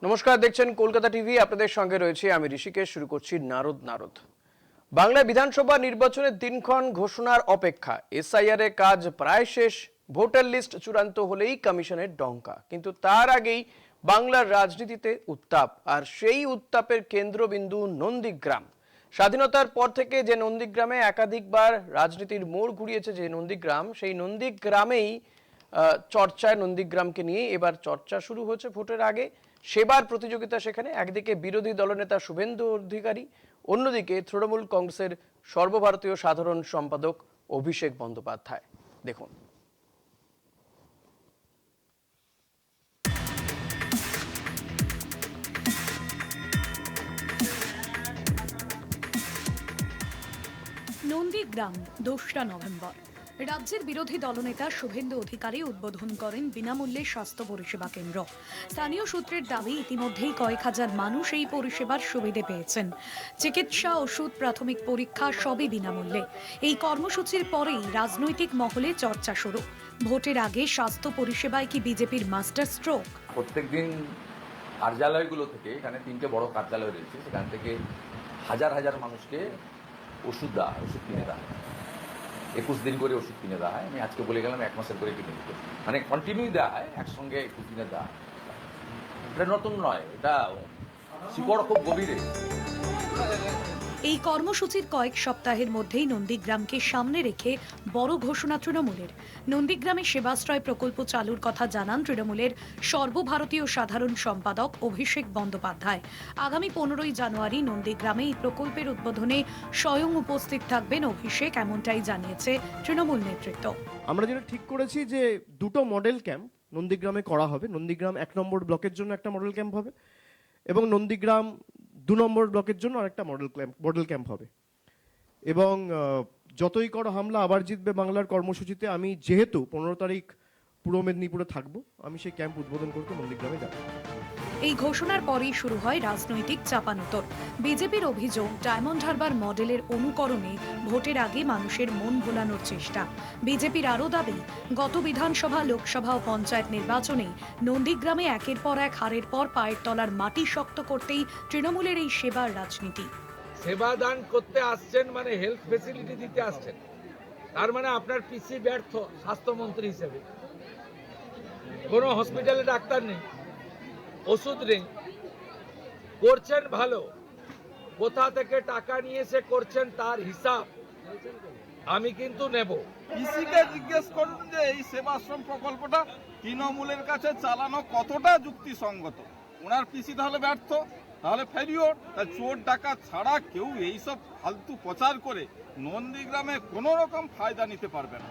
নমস্কার, দেখছেন কলকাতা টিভি। আপনাদের সঙ্গে রয়েছে আমি ঋষিকেশ। শুরু করছি নারদ। বাংলায় বিধানসভা নির্বাচনের দিনক্ষণ ঘোষণার অপেক্ষা। এসআইআর এর কাজ প্রায় শেষ। ভোটার লিস্ট চূড়ান্ত হলেই কমিশনের ডঙ্কা। কিন্তু তার আগেই বাংলার রাজনীতিতে উত্তাপ, আর সেই উত্তাপের কেন্দ্রবিন্দু নন্দীগ্রাম। স্বাধীনতার পর থেকে যে নন্দীগ্রামে একাধিকবার রাজনীতির মোড় ঘুরিয়েছে যে নন্দীগ্রাম, সেই নন্দীগ্রামেই চর্চায় নন্দীগ্রামকে নিয়ে এবার চর্চা শুরু হয়েছে ভোটের আগে। সেবার প্রতিযোগিতা সেখানে। একদিকে বিরোধী দলনেতা শুভেন্দু অধিকারী, অন্যদিকে তৃণমূল কংগ্রেসের সর্বভারতীয় সাধারণ সম্পাদক অভিষেক বন্দ্যোপাধ্যায়। দেখুন। নন্দীগ্রাম ২রা নভেম্বর। রাজ্যের বিরোধী দলনেতা শুভেন্দু অধিকারী উদ্বোধন করেন বিনামূল্যে স্বাস্থ্য পরিষেবা কেন্দ্র। স্থানীয় সূত্রের দাবি, ইতিমধ্যেই কয়েক হাজার মানুষ এই পরিষেবার সুবিধে পেয়েছেন। চিকিৎসা, ওষুধ, প্রাথমিক পরীক্ষা সবই বিনামূল্যে। এই কর্মসূচির পরেই রাজনৈতিক মহলে চর্চা শুরু। ভোটের আগে স্বাস্থ্য পরিষেবায় কি বিজেপির মাস্টার স্ট্রোক? প্রত্যেকদিন কার্যালয়গুলো থেকে, এখানে 3টে বড় কার্যালয় রয়েছে, সেখান থেকে হাজার হাজার মানুষকে ওষুধ কিনে দেওয়া হয়। 21 দিন করে ওষুধ কিনে দেওয়া হয়। আমি আজকে বলে গেলাম 1 মাসের করে কিনে দিতে, মানে কন্টিনিউ দেওয়া হয়, একসঙ্গে 21 দিনে দেওয়া হয়। এটা নতুন নয়, এটা শিকড় খুব গভীরে। এই কর্মসূচির কয়েক সপ্তাহের মধ্যেই নন্দীগ্রামকে সামনে রেখে বড় ঘোষণা তৃণমূলের। নন্দীগ্রামে সেবাশ্রয় প্রকল্প চালুর কথা জানান তৃণমূলের সর্বভারতীয় সাধারণ সম্পাদক অভিষেক বন্দ্যোপাধ্যায়। আগামী 15ই জানুয়ারি নন্দীগ্রামে এই প্রকল্পের উদ্বোধনে স্বয়ং উপস্থিত থাকবেন অভিষেক, এমনটাই জানিয়েছে তৃণমূল নেতৃত্ব। আমরা যেটা ঠিক করেছি যে দুটো মডেল ক্যাম্প নন্দীগ্রামে করা হবে। নন্দীগ্রাম 1 নম্বর ব্লকের জন্য একটা মডেল ক্যাম্প হবে, এবং নন্দীগ্রাম 2 নম্বর ব্লকের জন্য আরেকটা মডেল ক্যাম্প হবে। এবং যতই করো হামলা আবার জিতবে বাংলার কর্মসূচিতে আমি যেহেতু 15 তারিখ পূর্ব মেদিনীপুরে থাকবো, আমি সেই ক্যাম্প উদ্বোধন করতে নন্দীগ্রামে যাব। এই ঘোষণার পরেই শুরু হয় রাজনৈতিক চাপানোতর। বিজেপির অভিযোগ, ডায়মন্ড হারবার মডেলের অনুকরণে ভোটের আগে মানুষের মন ভোলানোর চেষ্টা। বিজেপির আরও দাবি, গত বিধানসভা, লোকসভা ও পঞ্চায়েত নির্বাচনে নন্দীগ্রামে একের পর এক, হারের পর পায়ের তলার মাটি শক্ত করতেই তৃণমূলের এই সেবার রাজনীতি। সেবা দান করতে আসছেন মানে হেলথ ফেসিলিটি দিতে আসছেন, তার মানে আপনার পিসি ব্যর্থ স্বাস্থ্যমন্ত্রী হিসেবে। কোনো হসপিটালে ডাক্তার নেই, ওষুধ নেই, করছেন ভালো, কোথা থেকে টাকা নিয়ে এসে করছেন তার হিসাব আমি কিন্তু নেব। পিসিকে জিজ্ঞেস করুন যে এই সেবাশ্রম প্রকল্পটা তৃণমূলের কাছে চালানো কতটা যুক্তিসঙ্গত। ওনার পিসি তাহলে ব্যর্থ, তাহলে ফেলিওর। চোর ডাকাত ছাড়া কেউ এইসব ফালতু প্রচার করে নন্দীগ্রামে কোনো রকম ফায়দা নিতে পারবে না।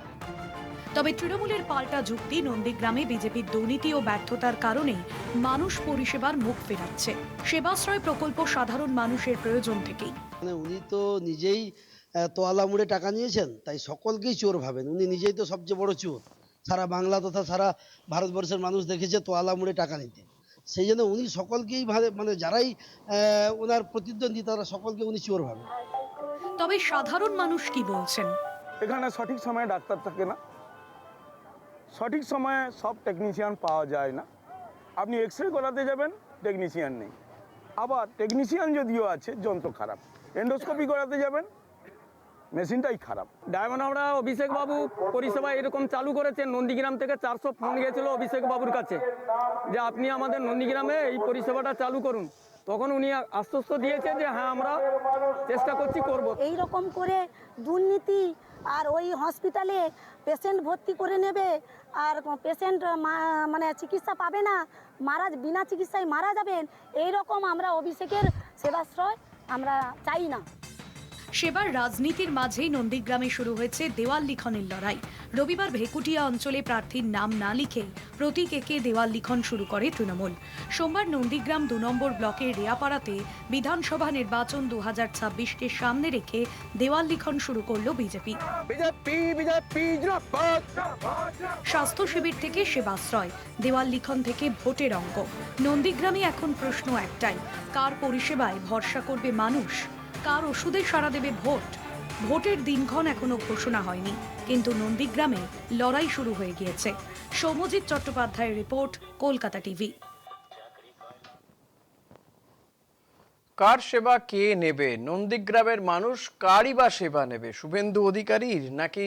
তবে তৃণমূলের পাল্টা যুক্তি, নন্দীগ্রামে বিজেপির দুর্নীতি ও ব্যর্থতার কারণেই মানুষ পরিষেবার মুখ ফেরাচ্ছে। সেবাশ্রয় প্রকল্প সাধারণ মানুষের প্রয়োজন থেকেই। উনি তো নিজেই তোয়ালা মুড়ে টাকা নিয়েছেন, তাই সকলকেই চোর ভাবেন। উনি নিজেই তো সবচেয়ে বড় চোর। সারা বাংলা তথা সারা ভারতবর্ষের মানুষ দেখেছে তোয়ালা মুড়ে টাকা নিতে। সেই জন্য উনি সকলকেই মানে যারাই ওনার প্রতিদ্বন্দ্বী তারা সকলকে উনি চোর ভাবেন। তবে সাধারণ মানুষ কি বলছেন? এখানে সঠিক সময়ে ডাক্তার থাকে না, সঠিক সময়ে সব টেকনিশিয়ান পাওয়া যায় না। আপনি এক্স-রে করাতে যাবেন, টেকনিশিয়ান নেই। আবার টেকনিশিয়ান যদিও আছে, যন্ত্র খারাপ। এন্ডোস্কোপি করাতে যাবেন, মেশিনটাই খারাপ। ডায়মন্ড আমরা অভিষেক বাবু পরিষেবা এরকম চালু করেছেন। নন্দীগ্রাম থেকে 400 ফোন গিয়েছিল অভিষেক বাবুর কাছে যে আপনি আমাদের নন্দীগ্রামে এই পরিষেবাটা চালু করুন। তখন উনি আশ্বস্ত দিয়েছেন যে হ্যাঁ, আমরা চেষ্টা করছি, করব। এই রকম করে দুর্নীতি, আর ওই হসপিটালে পেশেন্ট ভর্তি করে নেবে, আর পেশেন্ট মানে চিকিৎসা পাবে না, বিনা চিকিৎসায় মারা যাবেন, এই রকম আমরা অভিষেকের সেবাশ্রয় আমরা চাই না। সেবার রাজনীতির মাঝেই নন্দীগ্রামে শুরু হয়েছে দেওয়াল লিখনের লড়াই। রবিবার ভেকুটিয়া অঞ্চলে প্রার্থীর নাম না লিখে প্রতীক এঁকে দেওয়াল লিখন শুরু করে তৃণমূল। সোমবার নন্দীগ্রাম 2 নম্বর ব্লকের রেয়াপাড়াতে বিধানসভা নির্বাচন 2026কে সামনে রেখে দেওয়াল লিখন শুরু করল বিজেপি। স্বাস্থ্য শিবির থেকে সেবাশ্রয়, দেওয়াল লিখন থেকে ভোটের অঙ্ক। নন্দীগ্রামে এখন প্রশ্ন একটাই, কার পরিষেবায় ভরসা করবে মানুষ? কার ওষুধে সাড়া দেবে ভোট? ভোটের দিনক্ষণ এখনো ঘোষণা হয়নি, কিন্তু নন্দীগ্রামে লড়াই শুরু হয়ে গিয়েছে। সৌম্যজিৎ চট্টোপাধ্যায়ের রিপোর্ট, কলকাতা টিভি। কার সেবা কে নেবে? নন্দীগ্রামের মানুষ কারই বা সেবা নেবে? শুভেন্দু অধিকারীর নাকি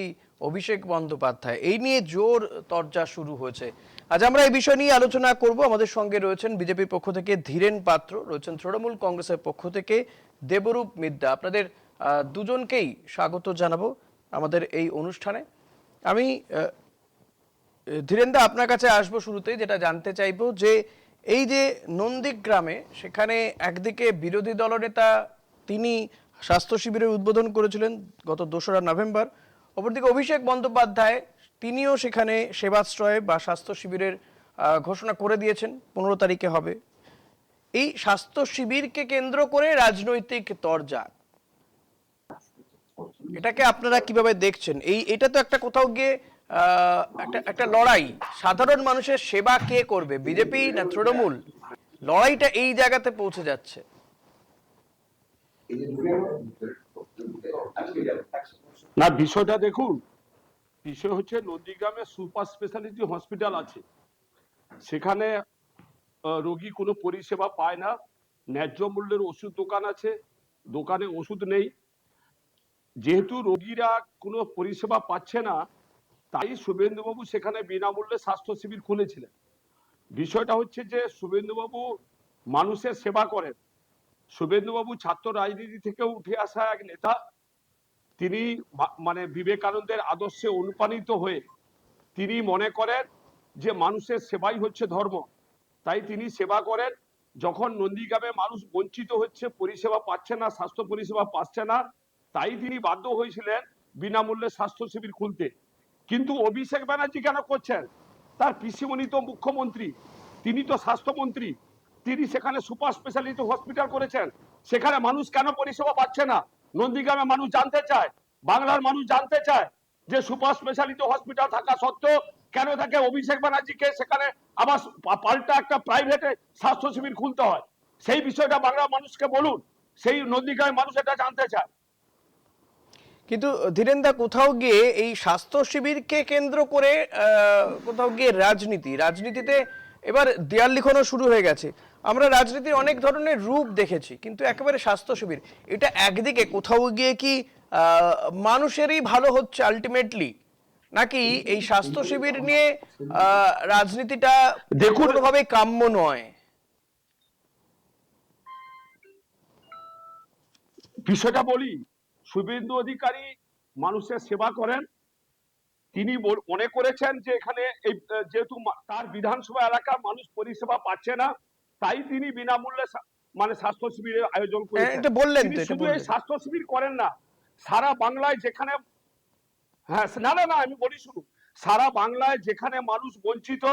অভিষেক বন্দ্যোপাধ্যায়? এই নিয়ে জোর তরজা শুরু হয়েছে। আজ আমরা এই বিষয় নিয়ে আলোচনা করব। আমাদের সঙ্গে রয়েছেন বিজেপির পক্ষ থেকে ধীরেন পাত্র, রয়েছেন তৃণমূল কংগ্রেসের পক্ষ থেকে দেবরূপ মিদ্যা। আপনাদের দুজনকেই স্বাগত জানাবো আমাদের এই অনুষ্ঠানে। আমি ধীরেন্দা আপনার কাছে আসবো শুরুতেই, যেটা জানতে চাইবো যে এই যে নন্দীগ্রামে, সেখানে একদিকে বিরোধী দলনেতা তিনি স্বাস্থ্য শিবিরের উদ্বোধন করেছিলেন গত 2রা নভেম্বর, অপরদিকে অভিষেক বন্দ্যোপাধ্যায় তিনিও সেখানে সেবাশ্রয় বা স্বাস্থ্য শিবিরের ঘোষণা করে দিয়েছেন 15 তারিখে হবে। এই স্বাস্থ্য শিবিরকে কেন্দ্র করে রাজনৈতিক তরজা, এটাকে আপনারা কিভাবে দেখছেন? এটা তো একটা কোথাও গিয়ে একটা লড়াই, সাধারণ মানুষের সেবা কে করবে, বিজেপি না তৃণমূল? লড়াইটা এই জায়গাতে পৌঁছে যাচ্ছে। না, বিষয়টা দেখুন, বিষয় হচ্ছে নন্দীগ্রামে সুপার স্পেশালিটি হসপিটাল আছে, সেখানে রোগী কোনো পরিষেবা পায় না। ন্যায্য মূল্যের ওষুধ দোকান আছে, দোকানে ওষুধ নেই। যেহেতু রোগীরা কোনো পরিষেবা পাচ্ছে না, তাই শুভেন্দুবাবু সেখানে বিনামূল্যে স্বাস্থ্য শিবির খুলেছিলেন। বিষয়টা হচ্ছে যে শুভেন্দুবাবু মানুষের সেবা করেন। শুভেন্দুবাবু ছাত্র রাজনীতি থেকে উঠে আসা এক নেতা। তিনি মানে বিবেকানন্দের আদর্শে অনুপ্রাণিত হয়ে তিনি মনে করেন যে মানুষের সেবাই হচ্ছে ধর্ম, তাই তিনি সেবা করেন। যখন নন্দীগ্রামে মানুষ বঞ্চিত হচ্ছে, পরিষেবা পাচ্ছে না, স্বাস্থ্য পরিষেবা পাচ্ছে না, তাই তিনি বাধ্য হয়েছিলেন বিনামূল্যে স্বাস্থ্য শিবির খুলতে। কিন্তু অভিষেক ব্যানার্জি কেন করছেন? তার পিসিমণি তো মুখ্যমন্ত্রী, তিনি তো স্বাস্থ্যমন্ত্রী, তিনি সেখানে সুপার স্পেশালিটি হসপিটাল করেছেন। সেখানে মানুষ কেন পরিষেবা পাচ্ছে না? নন্দীগ্রামে মানুষ জানতে চায়, বাংলার মানুষ জানতে চায় যে সুপার স্পেশালিটি হসপিটাল থাকা সত্ত্বেও কেন তাকে অভিষেক ব্যানার্জিকে সেখানে আবার পাল্টা একটা প্রাইভেটে স্বাস্থ্য শিবির খুলতে হয়। সেই বিষয়টা বাংলার মানুষকে বলুন, সেই নন্দীগ্রামের মানুষ এটা জানতে চায়। কিন্তু ধীরেন্দা, কোথাও গিয়ে এই স্বাস্থ্য শিবিরকে কেন্দ্র করে কোথাও গিয়ে রাজনীতিতে এবার দেয়াল লিখনও শুরু হয়ে গেছে। আমরা রাজনীতির অনেক ধরনের রূপ দেখেছি, কিন্তু একেবারে স্বাস্থ্য শিবির, এটা একদিকে কোথাও গিয়ে কি মানুষেরই ভালো হচ্ছে আলটিমেটলি, নাকি এই স্বাস্থ্য শিবির নিয়ে রাজনীতিটা কোনোভাবে কাম্য নয়? বিষয়টা বলি, শুভেন্দু অধিকারী মানুষের সেবা করেন। তিনি মনে করেছেন যে এখানে যেহেতু তার বিধানসভা এলাকার মানুষ পরিষেবা পাচ্ছে না, তাই তিনি বিনামূল্যে মানে স্বাস্থ্য শিবিরের আয়োজন করেছেন। এটা বললেন তো, শুধু এই স্বাস্থ্য শিবির করেন না, সারা বাংলায় যেখানে, হ্যাঁ না আমি বলি শুরু, সারা বাংলায় যেখানে মানুষ বঞ্চিত,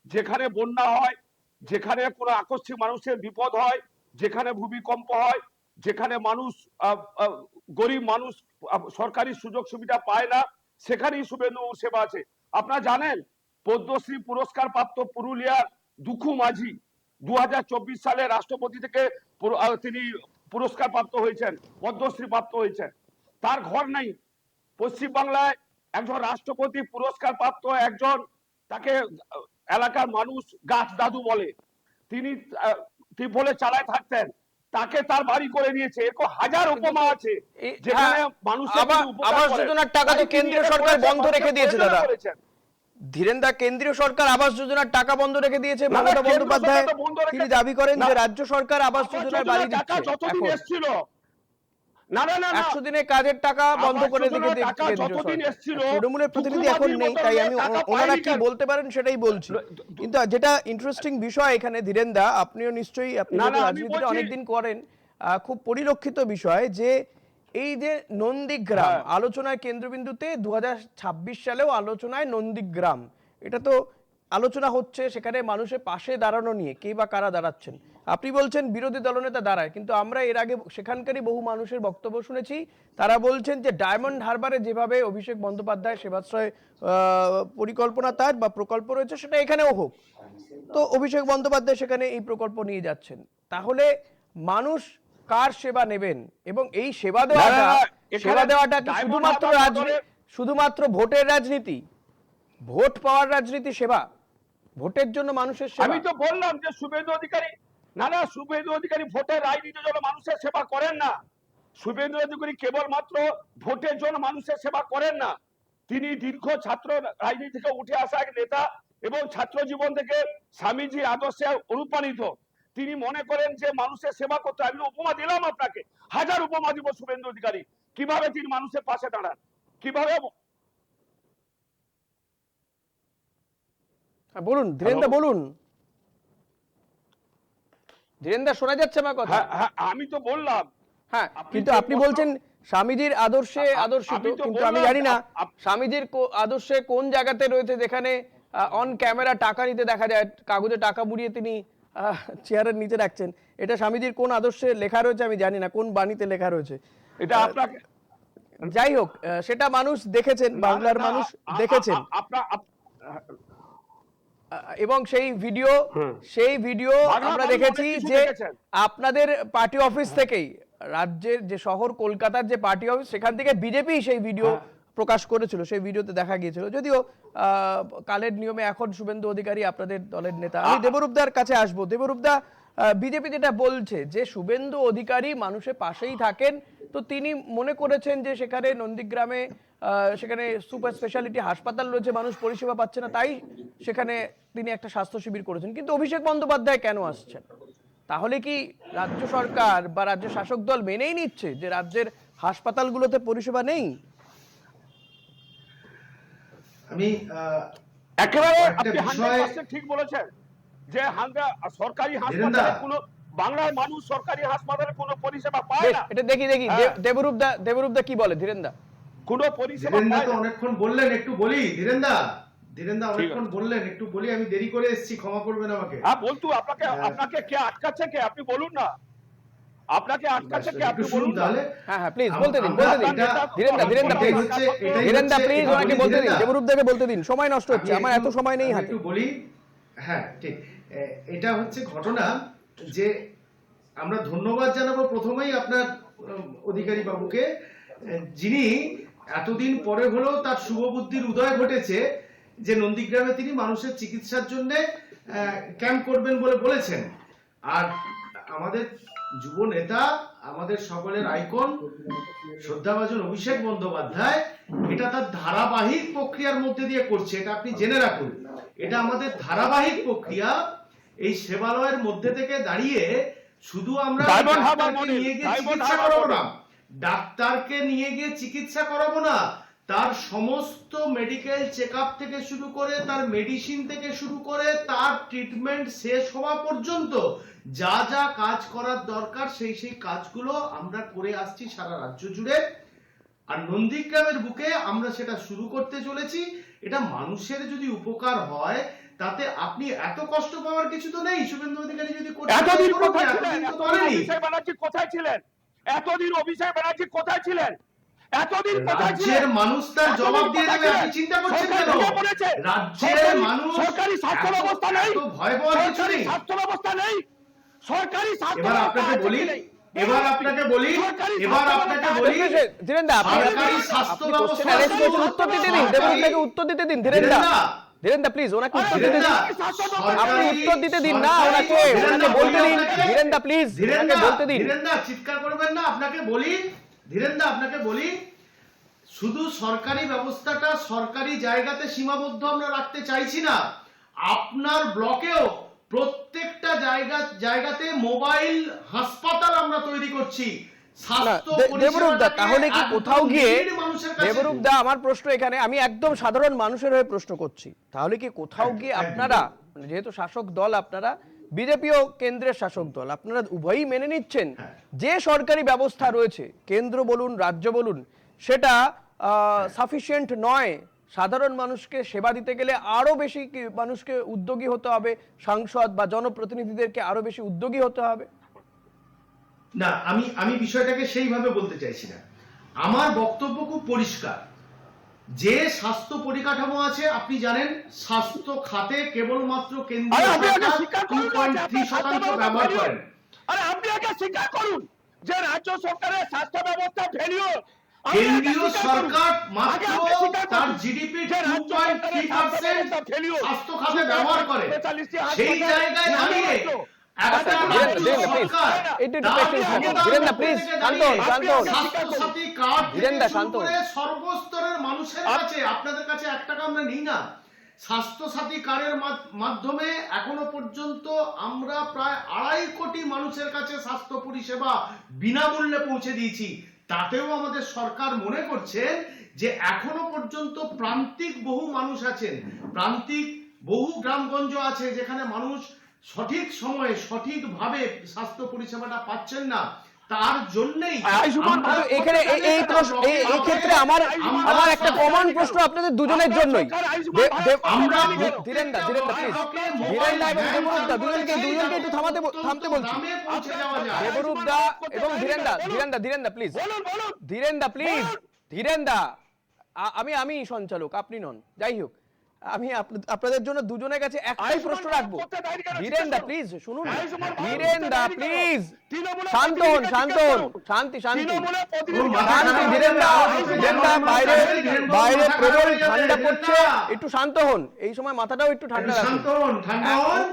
যেখানে বন্যা হয়, যেখানে কোনো আকস্মিক মানুষের বিপদ হয়, যেখানে ভূমিকম্প হয়, যেখানে মানুষ গরিব মানুষ সরকারি সুযোগ সুবিধা পায় না, সেখানেই শুভেন্দু সেবা আছে। আপনারা জানেন পদ্মশ্রী পুরস্কার প্রাপ্ত পুরুলিয়ার দুখু মাঝি 2024 সালে রাষ্ট্রপতি থেকে তিনি পুরস্কার প্রাপ্ত হয়েছেন, পদ্মশ্রী প্রাপ্ত হয়েছেন। তার ঘর নাই। পশ্চিমবাংলায় একজন রাষ্ট্রপতি পুরস্কার প্রাপ্ত একজন, তাকে এলাকার মানুষ গাছ দাদু বলে, তিনি বলে চালায় থাকতেন, তাকে তার বাড়ি করে নিয়েছে। এরকম হাজার উপমা আছে যেখানে মানুষের আবাস যোজনার টাকা তো কেন্দ্রীয় সরকার বন্ধ রেখে দিয়েছে দাদা। ধীরেন্দা, কেন্দ্রীয় সরকার আবাস যোজনার টাকা বন্ধ রেখে দিয়েছে। মমতা বন্দ্যোপাধ্যায় তিনি দাবি করেন যে রাজ্য সরকার আবাস যোজনার বাড়ি দিচ্ছে। যতদিন এসেছিল, না 100 দিনের কাজের টাকা বন্ধ করে রেখে দিয়েছে কেন্দ্রীয় সরকার। তৃণমূলের প্রতিনিধি এখন নেই, তাই আমি ওনারা কি বলতে পারেন সেটাই বলছি। কিন্তু যেটা ইন্টারেস্টিং বিষয় এখানে ধীরেন্দা, আপনিও নিশ্চয়ই রাজনীতিটা অনেকদিন করেন, খুব পরিলক্ষিত বিষয় যে এই যে নন্দীগ্রাম আলোচনার কেন্দ্রবিন্দুতে 2026 সালেও আলোচনায় নন্দীগ্রাম, এটা তো আলোচনা হচ্ছে সেখানে মানুষের পাশে দাঁড়ানো নিয়ে, কে বা কারা দাঁড়াচ্ছেন। আপনি বলছেন বিরোধী দলনেতা দাঁড়ায়, কিন্তু আমরা এর আগে সেখানকারই বহু মানুষের বক্তব্য শুনেছি, তারা বলছেন যে ডায়মন্ড হারবারে যেভাবে অভিষেক বন্দ্যোপাধ্যায় সেবাশ্রয় পরিকল্পনা তার বা প্রকল্প রয়েছে, সেটা এখানেও হোক। তো অভিষেক বন্দ্যোপাধ্যায় সেখানে এই প্রকল্প নিয়ে যাচ্ছেন, তাহলে মানুষ কার সেবা নেবেন? এবং এই সেবা দেওয়াটা কি শুধুমাত্র ভোটের রাজনীতি, ভোট পাওয়ার রাজনীতি, সেবা ভোটের জন্য মানুষের সেবা? আমি তো বললাম যে শুভেন্দু অধিকারী, না না, শুভেন্দু অধিকারী ভোটের রাজনীতির জন্য মানুষের সেবা করেন না। শুভেন্দু অধিকারী কেবলমাত্র ভোটের জন্য মানুষের সেবা করেন না, তিনি দীর্ঘ ছাত্র রাজনীতি থেকে উঠে আসা এক নেতা এবং ছাত্র জীবন থেকে স্বামীজির আদর্শে অনুপ্রাণিত। তিনি মনে করেন যে মানুষের সেবা করতে। আমি উপমা দিলাম আপনাকে, হাজার উপমা দিব শুভেন্দু অধিকারী কিভাবে তিনি মানুষের পাশে দাঁড়ান, কিভাবে। বলুন ধীরেন্দা, বলুন ধীরেন্দা, শোনা যাচ্ছে আমার কথা? হ্যাঁ, আমি তো বললাম। হ্যাঁ, আপনি কিন্তু যে আপনি প্রশ্ন- বলছেন স্বামীজির আদর্শে আদর্শিত, আমি তো কিন্তু বললাম আমি জানি না আপ- স্বামীজির আদর্শে কোন জায়গাতে রয়েছে যেখানে অন ক্যামেরা টাকা নিতে দেখা যায়, কাগজে টাকা মুড়িয়ে তিনি চেয়ারের নিচে রাখছেন। এটা স্বামীজির কোন আদর্শে লেখা রয়েছে আমি জানি না, কোন বাণীতে লেখা রয়েছে। এটা আপনাকে, যাই হোক, সেটা মানুষ দেখেছেন, বাংলার মানুষ দেখেছেন, এবং সেই ভিডিও বাংলার আমরা মানুষ দেখেছি অনেক কিছু যে দেখেছেন। আপনাদের পার্টি অফিস থেকেই, রাজ্যের যে শহর কলকাতার যে পার্টি অফিস, সেখান থেকে বিজেপি সেই ভিডিও প্রকাশ করেছিল। সেই ভিডিওতে দেখা গিয়েছিল, যদিও কালের নিয়মে এখন শুভেন্দু অধিকারী আপনাদের দলের নেতা। আমি দেবরূপদার কাছে আসবো। দেবরূপদা, বিজেপি যেটা বলছে যে শুভেন্দু অধিকারী মানুষের পাশেই থাকেন, তো তিনি মনে করেছেন যে সেখানে নন্দীগ্রামে সেখানে সুপার স্পেশালিটি হাসপাতাল রয়েছে, মানুষ পরিষেবা পাচ্ছে না, তাই সেখানে তিনি একটা স্বাস্থ্য শিবির করেছেন। কিন্তু অভিষেক বন্দ্যোপাধ্যায় কেন আসছেন? তাহলে কি রাজ্য সরকার বা রাজ্য শাসক দল মেনেই নিচ্ছে যে রাজ্যের হাসপাতালগুলোতে পরিষেবা নেই? আমি একেবারে একটা আপনি বিষয় 100% ঠিক বলেছেন যে সরকারি ধীরেন্দা, হাসপাতালে কোনো বাংলার মানুষ সরকারি হাসপাতালে কোনো পরিষেবা পায় বেশ, না। এটা দেখি হ্যাঁ। দেবরূপদা কি বলে ধীরেন্দা? কোনো পরিষেবা ধীরেন্দা পায় তো না। অনেকক্ষণ বললেন, একটু বলি। ধীরেন্দা ঠিক অনেকক্ষণ বললেন, একটু বলি। আমি দেরি করে এসেছি, ক্ষমা করবেন আমাকে। হ্যাঁ বলতু, আপনাকে কে আটকাচ্ছে কে? আপনি বলুন না, আপনাকে আটকাচ্ছে কে? একটু আপনি শুনুন বলুন না। তাহলে। হ্যাঁ, প্লিজ বলতে দিন, আমরা বলতে দিন। এটা- ধীরেন্দা এটাই প্লিজ, হচ্ছে- এটাই ধীরেন্দা হচ্ছে- প্লিজ এটা ওনাকে বলি, বলতে দিন, ধীরেন্দা। দেবরূপদাকে বলতে দিন, সময় নষ্ট হচ্ছে, আমি আমার এত সময় নেই আমি হাতে। একটু বলি। হ্যাঁ, ঠিক। এটা হচ্ছে ঘটনা যে আমরা ধন্যবাদ জানাবো প্রথমেই আপনার অধিকারী বাবুকে, যিনি এতদিন পরে হলেও তার শুভবুদ্ধির উদয় ঘটেছে যে নন্দীগ্রামে তিনি মানুষের চিকিৎসার জন্য ক্যাম্প করবেন বলে বলেছেন। আর আমাদের যুব নেতা, আমাদের সকলের আইকন শ্রদ্ধাভাজন অভিষেক বন্দ্যোপাধ্যায় এটা তার ধারাবাহিক প্রক্রিয়ার মধ্যে দিয়ে করছে। এটা আপনি জেনে রাখুন, এটা আমাদের ধারাবাহিক প্রক্রিয়া। এই সেবালয়ের মধ্যে থেকে দাঁড়িয়ে শুধু আমরা ডাক্তারকে নিয়ে গিয়ে চিকিৎসা করাবো না, ডাক্তারকে নিয়ে গিয়ে চিকিৎসা করাবো না, তার সমস্ত মেডিকেল চেকআপ থেকে শুরু করে, তার মেডিসিন থেকে শুরু করে, তার ট্রিটমেন্ট শেষ হওয়া পর্যন্ত যা যা কাজ করার দরকার সেই কাজগুলো আমরা করে আসছি সারা রাজ্য জুড়ে। আর নন্দীগ্রামের বুকে আমরা সেটা শুরু করতে চলেছি। এটা মানুষের যদি উপকার হয় তাতে আপনি এত কষ্ট পাওয়ার কিছু তো নেই। শুভেন্দু অধিকারী যদি এতদিন কোথায় ছিলেন? অভিষেক ব্যানার্জি কোথায় ছিলেন? এতদিন অভিষেক ব্যানার্জি কোথায় ছিলেন? এতদিন কোথায় ছিলেন? রাজ্যের মানুষ তার জবাব দিয়ে দেবে। আপনি চিন্তা করছেন কেন? রাজ্যের মানুষ সরকারি স্বাস্থ্য ব্যবস্থা নেই, এত ভয় পাওয়ার কিছু সরকারি নেই। স্বাস্থ্য ব্যবস্থা নেই, সরকারি স্বাস্থ্য এবার ব্যবস্থা আপনাকে আছে বলি, কি নেই? এবার আপনাকে বলি, এবার আপনাকে বলি, ধীরেন্দা, সরকারি স্বাস্থ্য ব্যবস্থা উত্তর দিতে দিন, দেবরূপদাকে উত্তর দিতে দিন। ধীরেন্দা প্লিজ ওনাকে উত্তর দিতে দিন। আপনি উত্তর দিতে দিন না ওনাকে, বলতে দিন। ধীরেন্দা প্লিজ ওনাকে বলতে দিন। ধীরেন্দা চিৎকার করবেন না। আপনাকে বলি, ধীরেন্দা আপনাকে বলি, শুধু সরকারি ব্যবস্থাটা সরকারি জায়গাতে সীমাবদ্ধ আমরা রাখতে চাইছি না। আপনার ব্লকেও প্রত্যেকটা জায়গাতে মোবাইল হাসপাতাল আমরা তৈরি করছি। দেবরূপদা, তাহলে কি কোথাও গিয়ে, দেবরূপদা আমার প্রশ্ন এখানে, আমি একদম সাধারণ মানুষের হয়ে প্রশ্ন করছি, তাহলে কি কোথাও গিয়ে আপনারা, যেহেতু শাসক দল আপনারা, বিজেপিও কেন্দ্রের শাসক দল, আপনারা উভয়ই মেনে নিচ্ছেন যে সরকারি ব্যবস্থা রয়েছে, কেন্দ্র বলুন রাজ্য বলুন, সেটা সাফিসিয়েন্ট নয়, সাধারণ মানুষকে সেবা দিতে গেলে আরো বেশি মানুষকে উদ্যোগী হতে হবে, সাংসদ বা জনপ্রতিনিধিদেরকে আরো বেশি উদ্যোগী হতে হবে? না, আমি বিষয়টাকে সেইভাবে বলতে চাইছি না। আমার বক্তব্য খুব পরিষ্কার। যে স্বাস্থ্য পরিকাঠামো আছে, আপনি জানেন স্বাস্থ্য খাতে কেবলমাত্র কেন্দ্রীয় সরকার 2.3% ব্যবহার করেন। আরে আপনি আগে স্বীকার করুন যে রাজ্য সরকারের স্বাস্থ্য ব্যবস্থা ফেলিওর। কেন্দ্রীয় সরকার মাত্র তার জিডিপি 2.3% স্বাস্থ্য খাতে ব্যবহার করে। সেই জায়গায় দাঁড়িয়ে একটা রাজ্য সরকার স্বাস্থ্যসাথী কার্ড থেকে শুরু করে সর্বস্তরের মানুষের কাছে, আপনাদের কাছে 1 টাকা আমরা নিই না, স্বাস্থ্যসাথী কার্ডের মাধ্যমে এখনো পর্যন্ত আমরা প্রায় 2.5 কোটি মানুষের কাছে স্বাস্থ্য পরিষেবা বিনামূল্যে পৌঁছে দিয়েছি। তাতেও আমাদের সরকার মনে করছেন যে এখনো পর্যন্ত প্রান্তিক বহু মানুষ আছেন, প্রান্তিক বহু গ্রামগঞ্জ আছে যেখানে মানুষ সঠিক সময়ে সঠিকভাবে স্বাস্থ্য পরিষেবাটা পাচ্ছেন না। তার জন্যই এখানে এই প্রশ্ন, এই ক্ষেত্রে আমার একটা কমন প্রশ্ন আপনাদের দুজনের জন্যই। ধীরেন দা প্লিজ, ধীরেন দা এবং দেবরূপ দা দুজনকে একটু থামতে বলছি। দেবরূপ দা এবং ধীরেন দা প্লিজ, ধীরেন দা আমি সঞ্চালক, আপনি নন, যাই হোক আমি আপনাদের জন্য দুজনের কাছে একটাই প্রশ্ন রাখবো। ধীরেন দা প্লিজ শুনুন, ধীরেন দা প্লিজ শান্ত হন, শান্তি ধীরেন দা বাইরে প্রবল ঠান্ডা পড়ছে, একটু শান্ত হন, এই সময় মাথাটাও একটু ঠান্ডা রাখুন,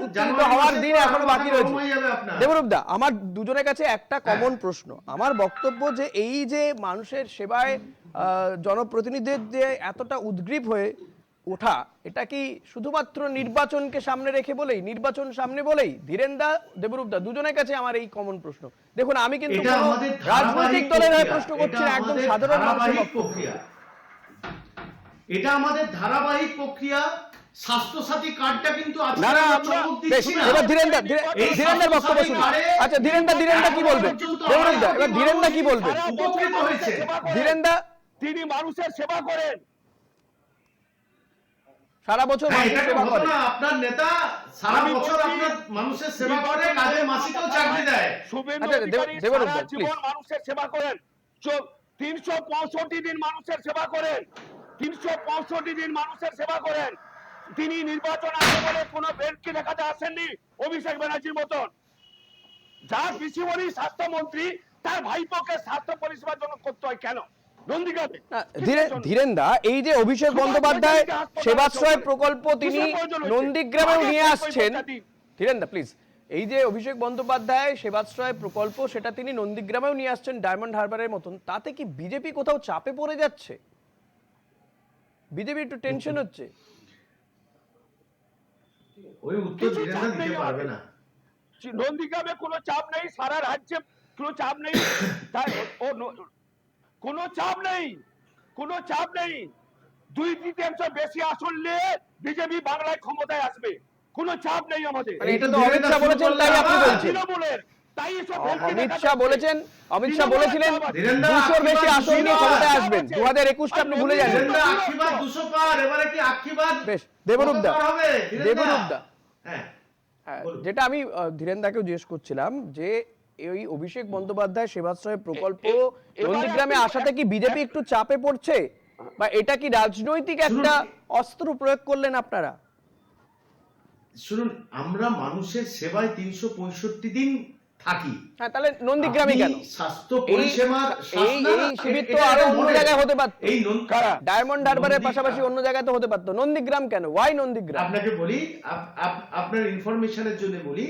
উত্তেজিত হওয়ার দিন এখনো বাকি রয়েছে। দেবরূপ দা, আমার দুজনের কাছে একটা কমন প্রশ্ন। আমার বক্তব্য যে এই যে মানুষের সেবায় জনপ্রতিনিধিদের যে এতটা উদ্গ্রীব হয়ে ওঠা, এটা কি শুধুমাত্র নির্বাচনকে সামনে রেখে বলেই, নির্বাচন সামনে বলেই? ধীরেন দা, দেবরূপ দা দুজনের কাছে আমার এই কমন প্রশ্ন। দেখুন, আমি কিন্তু রাজনৈতিক দলের হয়ে প্রশ্ন করছি না, একদম সাধারণ মানুষের প্রক্রিয়া। এটা আমাদের ধারাবাহিক প্রক্রিয়া। স্বাস্থ্যসাথী কার্ডটা কিন্তু আজকে এবার ধীরেন দার বক্তব্য শুনুন। আচ্ছা ধীরেন দা কি বলবেন? দেবরূপ দা, এবার ধীরেন দা কি বলবেন? উপকৃত হয়েছে ধীরেন দা, তিনি মানুষের সেবা করেন, সারা বছর মানুষের সেবা করেন। আপনার নেতা সারা বছর আপনার মানুষের সেবা করে, কাজের মাসিকেও চাকরি দেয়। দেবরূপ দা প্লিজ, মানুষের সেবা করেন, 365 দিন মানুষের সেবা করেন, 365 দিন মানুষের সেবা করেন। তিনি নির্বাচন আসে বলে কোনো বেডকে দেখাতে আসেননি অভিষেক ব্যানার্জির মতন। যার পিসিমণি স্বাস্থ্যমন্ত্রী, তার ভাইপোকে স্বাস্থ্য পরিষেবার জন্য করতে হয় কেন নন্দীগ্রামে? ধীরেন দা, এই যে অভিষেক বন্দ্যোপাধ্যায় সেবাশ্রয় প্রকল্প তিনি নন্দীগ্রামেও নিয়ে আসছেন, ধীরেন দা প্লিজ, এই যে অভিষেক বন্দ্যোপাধ্যায় সেবাশ্রয় প্রকল্প সেটা তিনি নন্দীগ্রামেও নিয়ে আসছেন ডায়মন্ড হারবারের মতন, তাতে কি বিজেপি কোথাও চাপে পড়ে যাচ্ছে? বিজেপি একটু টেনশন হচ্ছে? ওই উত্তর দিতে পারবে না। নন্দীগ্রামে কোনো চাপ নেই, সারা রাজ্যে কোনো চাপ নেই, কোনো চাপ নেই, কোনো চাপ নেই। 2/3 বেশি আসন নিয়ে বিজেপি বাংলায় ক্ষমতায় আসবে, কোনো চাপ নেই আমাদের। এটা তো অমিত শাহ বলেছেন, তাই আপনি বলছেন? তৃণমূলের তাই এসব অমিত শাহ বলেছিলেন 200 বেশি আসন নিয়ে ক্ষমতায় আসবেন। 2021টা আপনি ভুলে যাবেন। আশীর্বাদ 200 পার, এবারে কি আশীর্বাদ? বেশ, দেবরূপ দা, হ্যাঁ, যেটা আমি ধীরেন দাকেও জিজ্ঞেস করছিলাম যে এই অভিষেক বন্দ্যোপাধ্যায় সেবাশ্রয় প্রকল্প নন্দীগ্রামে আসাতে কি বিজেপি একটু চাপে পড়ছে, বা এটা কি রাজনৈতিক একটা অস্ত্র প্রয়োগ করলেন আপনারা? শুনুন, আমরা মানুষের সেবায় 365 দিন থাকি। হ্যাঁ, তাহলে নন্দীগ্রামে কেন? স্বাস্থ্য পরিষেবার এই শিবির তো আরো অন্য জায়গায় হতে পারত, ডায়মন্ড হারবারের পাশাপাশি অন্য জায়গায় তো হতে পারতো, নন্দীগ্রাম কেন? ওয়াই নন্দীগ্রাম? আপনাকে বলি, আপনার ইনফরমেশনের জন্য বলি,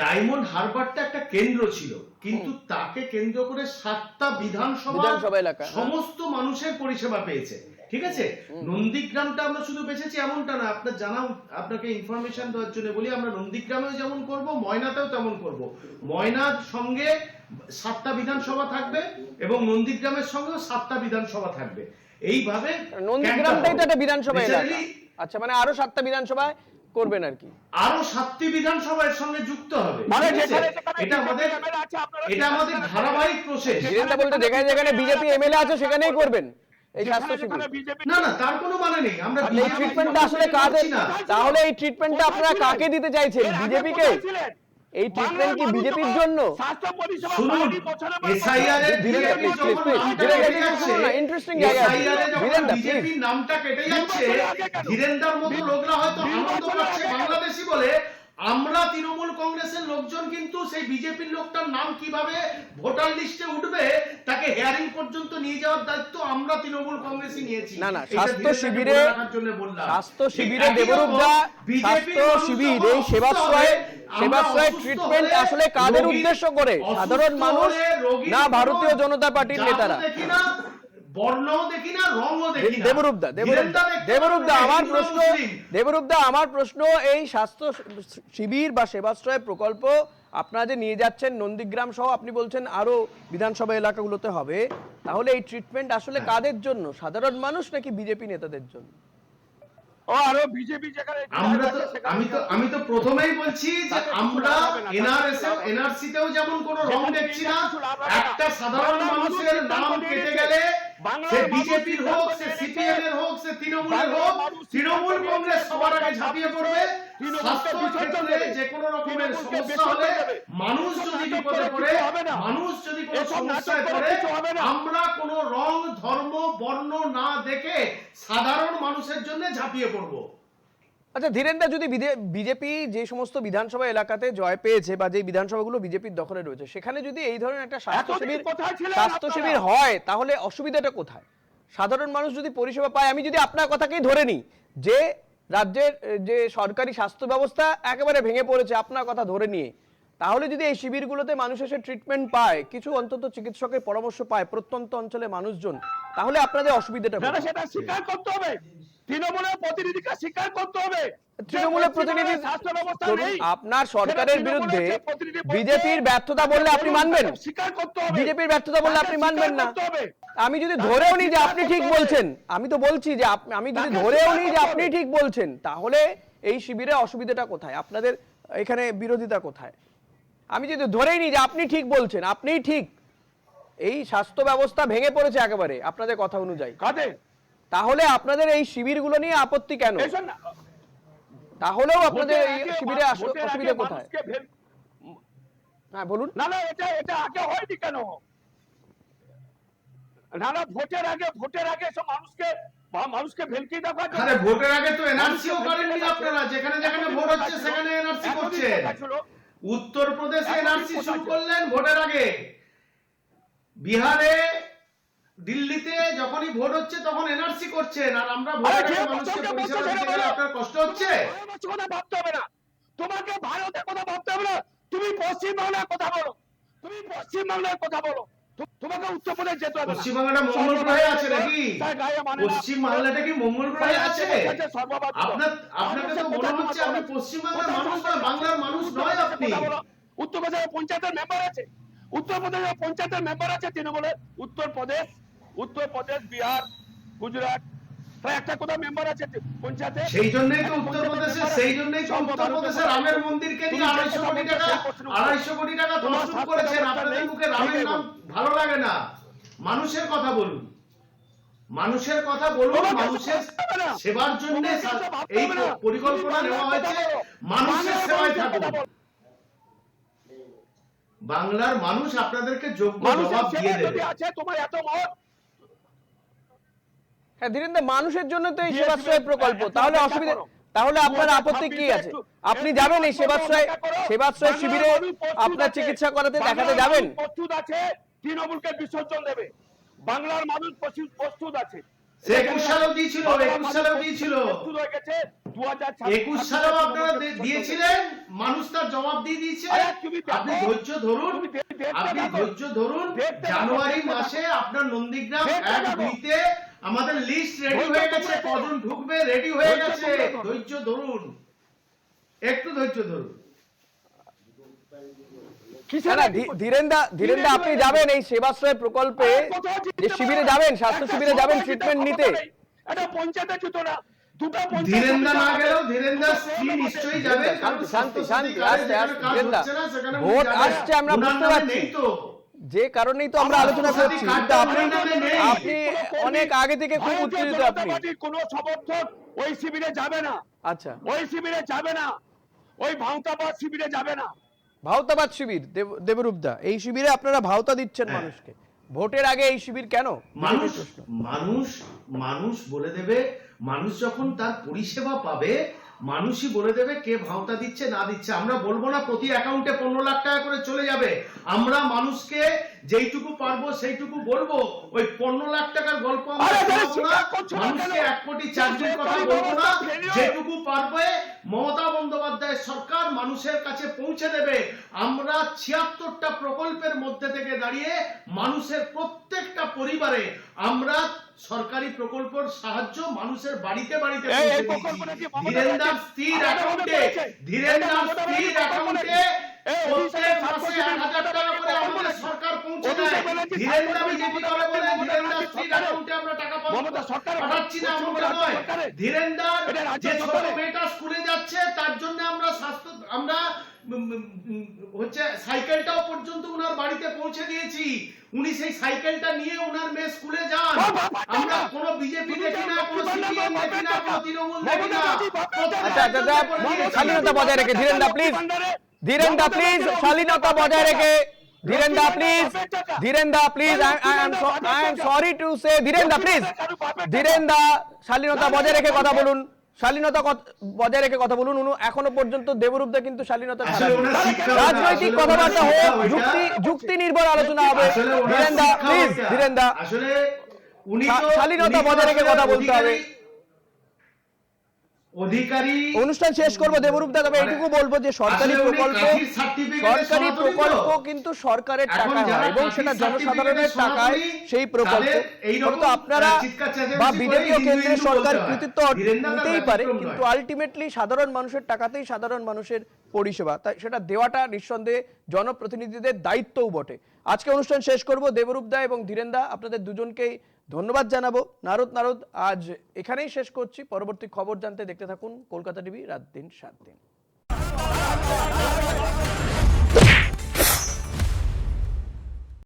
ডায়মন্ড হারবারটা একটা কেন্দ্র ছিল, কিন্তু তাকে কেন্দ্র করে 7টা বিধানসভা এলাকা সমস্ত মানুষের পরিষেবা পেয়েছে। ঠিক আছে, নন্দীগ্রামটা আমরা শুধু বেঁচেছি এমনটা না, আপনার জানা, আপনাকে ইনফরমেশন দেওয়ার জন্য বলি, আমরা নন্দীগ্রামেও যেমন করব, ময়নাতেও তেমন করব। ময়নার সঙ্গে 7টা বিধানসভা থাকবে এবং নন্দীগ্রামের সঙ্গেও 7টা বিধানসভা থাকবে। এইভাবে নন্দীগ্রামটাই তো একটা বিধানসভা এলাকা। আচ্ছা, মানে আরো 7টা বিধানসভায় করবেন আর কি? আরো 7টি বিধানসভার সঙ্গে যুক্ত হবে। এটা আমাদের ধারাবাহিক প্রসেস। যেটা বলতে যেখানে বিজেপি এমএলএ আছে সেখানেই করবেন এই স্বাস্থ্য শিবির? না, তার কোনো মানে নেই। আমরা এই ট্রিটমেন্টটা আসলে কাদের? তাহলে এই ট্রিটমেন্টটা আপনারা কাকে দিতে চাইছেন? বিজেপিকে? এই ট্রিটমেন্ট কি বিজেপির জন্য? শুনুন, এসআইআর এর ইন্টারেস্টিং জায়গা আছে। বিজেপির নামটা কেটে যাচ্ছে, ধীরেন্দার মতো লোকরা হয়তো আনন্দ পাচ্ছে বাংলাদেশি বলে, আমরা তৃণমূল কংগ্রেসের লোকজন কিন্তু সেই বিজেপির লোকটার নাম কিভাবে ভোটার লিস্টে উঠবে তাকে হেয়ারিং পর্যন্ত নিয়ে যাওয়ার দায়িত্ব আমরা তৃণমূল কংগ্রেসই নিয়েছি। না না, এটা স্বাস্থ্য ধীরে ধীরে শিবিরে বলে রাখার জন্য বললাম। স্বাস্থ্য ঠিক শিবিরে একই দেবরূপদা রকম বিজেপির স্বাস্থ্য মানুষ শিবির যখন এই অসুস্থ সেবাশ্রয় হবে, আমরা অসুস্থ ট্রিটমেন্ট হলে আসলে কাদের রোগীর- উদ্দেশ্য করে? অসুস্থ সাধারণ মানুষ হলে রোগীর না কোনো ভারতীয় জনতা পার্টির জাতও নেতারা? দেখি না, বর্ণও দেখি না, রঙও দেখি না। দেবরূপদা ধীরেন্দা দেখতে দেবরূপদা পাবে আমার হিন্দু প্রশ্ন মুসলিম। দেবরূপদা আমার প্রশ্ন, এই স্বাস্থ্য শিবির বা সেবাশ্রয় প্রকল্প আপনারা যে নিয়ে যাচ্ছেন নন্দীগ্রাম সহ, আপনি বলছেন আরো বিধানসভা এলাকাগুলোতে হবে, তাহলে এই ট্রিটমেন্ট আসলে কাদের জন্য? সাধারণ মানুষ নাকি বিজেপি নেতাদের জন্য? ও আরো বিজেপি যেখানে আমি তো প্রথমেই বলছি যে আমরা এনআরসিতেও যেমন কোনো রং দেখছি না, একটা সাধারণ মানুষের নাম কেটে গেলে সে বিজেপির হোক, সে সিপিএম এর হোক, সে তৃণমূলের হোক, তৃণমূল কংগ্রেস সবার আগে ঝাঁপিয়ে পড়বে। স্বাস্থ্য ক্ষেত্রে যে কোনো রকমের সমস্যা হলে, মানুষ যদি বিপদে পড়ে, মানুষ যদি কোনো সমস্যায় পড়ে, আমরা কোনো রং, ধর্ম, বর্ণ না দেখে সাধারণ মানুষের জন্য ঝাঁপিয়ে পড়বো। আচ্ছা ধীরেন্দা, যদি বিজেপি যে সমস্ত বিধানসভা এলাকাতে জয় পেয়েছে বা যে বিধানসভাগুলো বিজেপির দখলে রয়েছে, সেখানে যদি এই ধরনের একটা স্বাস্থ্য শিবির হয়, তাহলে অসুবিধাটা কোথায়? সাধারণ মানুষ যদি পরিষেবা পায়, আমি যদি আপনার কথাকেই ধরে নিই যে রাজ্যের যে সরকারি স্বাস্থ্য ব্যবস্থা একেবারে ভেঙে পড়েছে, আপনার কথা ধরে নিয়ে, তাহলে যদি এই শিবিরগুলোতে মানুষ এসে ট্রিটমেন্ট পায়, কিছু অন্তত চিকিৎসকের পরামর্শ পায় প্রত্যন্ত অঞ্চলে মানুষজন, তাহলে আপনাদের অসুবিধাটা কোথায়? সেটা স্বীকার করতে হবে, তৃণমূলের প্রতিনিধিকে স্বীকার করতে হবে। তৃণমূলের প্রতিনিধি স্বাস্থ্য ব্যবস্থা নেই, আপনার সরকারের বিরুদ্ধে বিজেপির ব্যর্থতা বললে আপনি মানবেন? স্বীকার করতে হবে। বিজেপির ব্যর্থতা বললে আপনি মানবেন না? আমি যদি ধরেও নিই যে আপনি ঠিক বলছেন, আমি তো বলছি যে আমি যদি ধরেও নিই যে আপনি ঠিক বলছেন, তাহলে এই শিবিরে অসুবিধাটা কোথায়? আপনাদের এখানে বিরোধিতা কোথায়? আমি যদি ধরেই নিই যে আপনি ঠিক বলছেন, আপনিই ঠিক, এই স্বাস্থ্য ব্যবস্থা ভেঙে পড়েছে একেবারে আপনাদের কথা অনুযায়ী, তাহলে আপনাদের এই শিবিরগুলো নিয়ে আপত্তি কেন? তাহলেও আপনাদের এই শিবিরে অসুবিধা কোথায়? হ্যাঁ বলুন। না না, এটা আগে হয়নি কেন? না না, ভোটের আগে সব মানুষকে ভেলকি দেখা যায়। আরে ভোটের আগে তো এনআরসিও করেননি আপনারা, যেখানে যেখানে ভোট হচ্ছে সেখানে এনআরসি করছেন। উত্তরপ্রদেশে এনআরসি শুরু করলেন ভোটের আগে, বিহারে, দিল্লিতে যখনই ভোট হচ্ছে তখন এনআরসি করছেন, আর আমরা ভোটের আগে মানুষকে পরিষেবা দিতে গেলে আপনার কষ্ট হচ্ছে? কথা ভাবতে হবে না, তোমাকে ভারতের কথা ভাবতে হবে না, তুমি পশ্চিমবাংলার কথা বলো, তোমাকে উত্তরপ্রদেশ যেতে হবে। পশ্চিমবাংলাটা মঙ্গল গ্রহে আছে নাকি? পশ্চিমবাংলাটা কি মঙ্গল গ্রহে আছে? আপনাকে তো মনে হচ্ছে আপনি পশ্চিমবাংলার মানুষ না, বাংলার মানুষ নয় আপনি। উত্তরপ্রদেশের পঞ্চায়েতের মেম্বার আছে, উত্তরপ্রদেশের পঞ্চায়েতের মেম্বার আছে তৃণমূলের। উত্তরপ্রদেশ, বিহার, গুজরাট, একটা কোথাও মেম্বার আছে পঞ্চায়েতে। সেই জন্যই তো উত্তরপ্রদেশের রামের মন্দিরকে নিয়ে 250 কোটি টাকা ধর্ষণ করেছেন। আপনাদের মুখে রামের নাম ভালো লাগে না, মানুষের কথা বলুন, মানুষের সেবার জন্য এই পরিকল্পনা নেওয়া হয়েছে, মানুষের সেবায় থাকুন। বাংলার মানুষ আপনাদেরকে যোগ্য জবাব দিয়ে দেবে। তোমার এত মত। হ্যাঁ ধীরেন্দা, মানুষের জন্য তো এই সেবাশ্রয় প্রকল্প, তাহলে অসুবিধা, তাহলে আপনার আপত্তি কি আছে? আপনি যাবেন এই সেবাশ্রয় শিবিরে আপনার চিকিৎসা করাতে, দেখাতে যাবেন? প্রস্তুত আছে, তৃণমূলকে বিসর্জন দেবে, বাংলার মানুষ প্রস্তুত আছে। 21 সালেও দিয়েছিল, 21 সালেও আপনারা দিয়েছিলেন, মানুষ তার জবাব দিয়ে দিয়েছে। আপনি ধৈর্য ধরুন, জানুয়ারি মাসে আপনার নন্দীগ্রাম 1-2-তে আমাদের লিস্ট রেডি হয়ে গেছে, কজন ঢুকবে রেডি হয়ে গেছে, ধৈর্য ধরুন, একটু ধৈর্য ধরুন। ধীরেন্দা, আপনি যাবেন এই সেবাশ্রয় প্রকল্পে, যে শিবিরে যাবেন, স্বাস্থ্য শিবিরে যাবেন ট্রিটমেন্ট নিতে? এটা পঞ্চায়েতে জুতো না, ধীরেন্দা না গেলেও ধীরেন্দার স্ত্রী নিশ্চয়ই যাবে। শান্তি, ভোট আসছে আমরা বুঝতে পারছি, যে কারণেই তো আমরা আলোচনা করছি, কিন্তু আপনি অনেক আগে থেকে খুব উত্তেজিত। আপনি কোনো সমর্থক ওই শিবিরে যাবে না। আচ্ছা, ওই শিবিরে যাবে না, ওই ভাওতাবাদ শিবিরে যাবে না। ভাওতাবাদ শিবির, দেবরূপদা, এই শিবিরে আপনারা ভাওতা দিচ্ছেন মানুষকে, ভোটের আগে এই শিবির কেন? মানুষ বলে দেবে, মানুষ যখন তার পরিষেবা পাবে, মানুষই বলে দেবে কে ভাওতা দিচ্ছে না দিচ্ছে। আমরা বলবো না প্রতি অ্যাকাউন্টে 15 লাখ টাকা করে চলে যাবে, আমরা মানুষকে যেইটুকু পারবো সেইটুকু বলবো। ওই 15 লাখ টাকার গল্প আমরা শোনাবো না, মানুষকে 1 কোটি চাকরির কথা বলবো না। যেটুকু পারবে মমতা বন্দ্যোপাধ্যায় সরকার মানুষের কাছে পৌঁছে দেবে। আমরা 76টা প্রকল্পের মধ্যে থেকে দাঁড়িয়ে মানুষের প্রত্যেকটা পরিবারে আমরা সরকারি প্রকল্পের সাহায্য মানুষের বাড়িতে বাড়িতে পৌঁছে দিচ্ছি। ধীরেন্দার স্থির অ্যাকাউন্টে প্রত্যেক মাসে 1000 টাকা করে আমাদের সরকার পৌঁছে দেয়। ধীরেন্দা বিজেপি করে বলে ধীরেন্দার স্থির অ্যাকাউন্টে আমরা টাকা পাঠাচ্ছি না, এমনটা নয়। ধীরেন্দার যে ছোট মেয়েটা স্কুলে যাচ্ছে তার জন্য আমরা হচ্ছে সাইকেলটাও পর্যন্ত উনার বাড়িতে পৌঁছে দিয়েছি। উনি সেই সাইকেলটা নিয়ে উনার মেয়ে স্কুলে যান। আমরা কোনো বিজেপি দেখি না, কোনো সিপিএম দেখি না, কোনো তৃণমূল দেখি না। শালীনতা বজায় রেখে ধীরেন্দা প্লিজ, ধীরেন্দা প্লিজ, শালীনতা বজায় রেখে ধীরেন্দা প্লিজ, ধীরেন্দা please, I am sorry to say ধীরেন্দা প্লিজ, ধীরেন্দা শালীনতা বজায় রেখে কথা বলুন, শালীনতা বজায় রেখে কথা বলুন। এখনো পর্যন্ত দেবরূপদা কিন্তু শালীনতা রাজনৈতিক কথাবার্তা হোক, যুক্তি নির্ভর আলোচনা হবে। ধীরেন্দা প্লিজ, ধীরেন্দা শালীনতা বজায় রেখে কথা বলতে হবে। অনুষ্ঠান শেষ করবো দেবরূপদা, তবে এইটুকু বলবো যে সরকারি প্রকল্প কিন্তু সরকারের টাকা হয় এবং সেটা জনসাধারণের টাকায় সেই প্রকল্প। হয়তো আপনারা বা বিজেপি ও কেন্দ্রের সরকার কৃতিত্ব নিতেই পারে, কিন্তু আলটিমেটলি সাধারণ মানুষের টাকাতেই সাধারণ মানুষের পরিষেবা, তাই সেটা দেওয়াটা নিঃসন্দেহে জনপ্রতিনিধিদের দায়িত্বও বটে। আজকে অনুষ্ঠান শেষ করব। দেবরূপদা এবং ধীরেন্দা আপনাদের দুজনকেই ধন্যবাদ জানাবো। নারদ আজ এখানেই শেষ করছি। পরবর্তী খবর জানতে দেখতে থাকুন কলকাতা টিভি রাত দিন 7 দিন।